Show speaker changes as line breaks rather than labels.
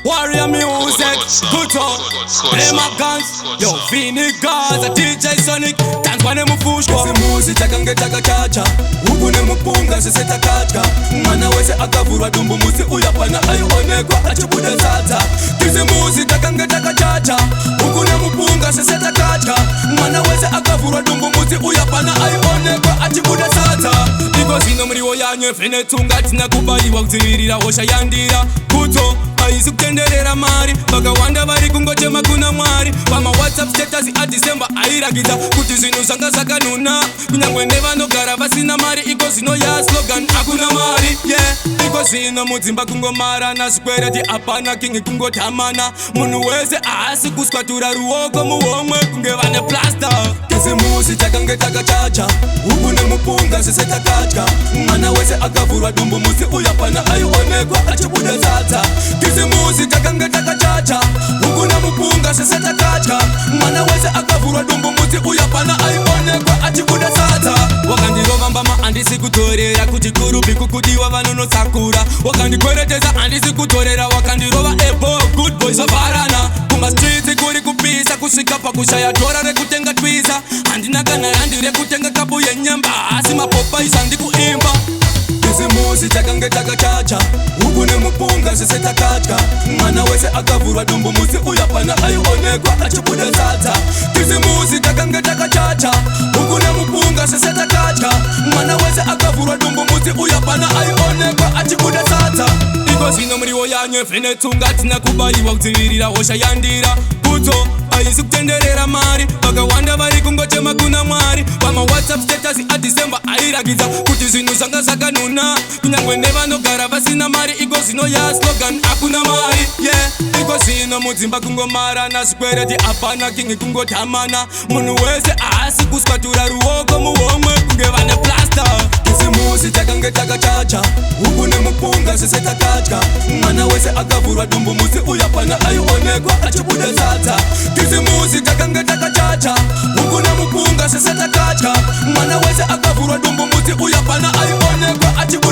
Warrior music, good talk. Play my guns, yo, Fini Gaza, DJ Sonic, dance when I'm fushko.
Ese muzi takangeta chacha, huku ne mupunga siseta kacha. Mwana wese akavurwa dumbu muzi uyapana ayonekwa achibude sata. Ese muzi takangeta chacha, huku ne mupunga siseta kacha. Mwana wese akavurwa dumbu muzi uyapana ayonekwa achibude sata.
Iko zino mriwo yanyu fene tunga tina kubaliwa kuzivirira hosha yandira kuto aisi kutenderera mari vakawanda vari kungochema kuna mwari pama whatsapp status adecember airagidza kuti zvinhu zvanga zvakanuna kunyangwe nevanogara vasina mari iko zino ya slogan hakuna mari iko zino mudzimba kungomara nazvikwereti hapana kingi kungotamana munhu wese haasi kuswatura ruoko muhomwe kunge vane plasta.
Ese muzi takangeta chacha, huku ne mupunga siseta kacha. Mwana wese akavurwa dumbu muzi uyapana ayonekwa achibude sata. Ese muzi takangeta chacha, huku ne mupunga siseta kacha. Mwana wese akavurwa dumbu muzi uyapana ayonekwa achibude sata.
Wakandirova mbama andisi kutorera kuti kurupi kukudiwa vanonotsakura wakandikweretedza andisi kutorera wakandirova ebo good boys vavarana kuma streets kuri kupisa kusvika pakushaya tora rekutenga twiza handina kana randi rekutenga kapu yenyamba asi mapopaisa ndikuimba.
Ese muzi takangeta chacha, huku ne mupunga siseta kacha. Mwana wese akavurwa dumbu muzi uyapana ayonekwa achibude sata. Ese muzi takangeta chacha, huku ne mupunga siseta kacha. Mwana wese akavurwa dumbu muzi uyapana ayonekwa achibude sata.
Iko zino mriwo yanyu fene tunga tina kubaliwa kudzivirira hosha yandira kuto aisi kutenderera mari vakawanda vari kungochema kuna mwari pama whatsapp status adecember airagidza kuti zvinhu zvanga zvakanuna kunyangwe nevanogara vasina mari iko zino ya slogan hakuna mari iko zino mudzimba kungomara nazvikwereti hapana kingi kungotamana munhu wese haasi kuswatura ruoko muhomwe kunge vane plasta.
Ese muzi takangeta chacha, huku ne mupunga siseta kacha. Mwana wese akavurwa dumbu muzi uyapana ayonekwa achibude sata. Ese muzi takangeta chacha, huku ne mupunga siseta kacha. Mwana wese akavurwa dumbu muzi uyapana ayonekwa achibude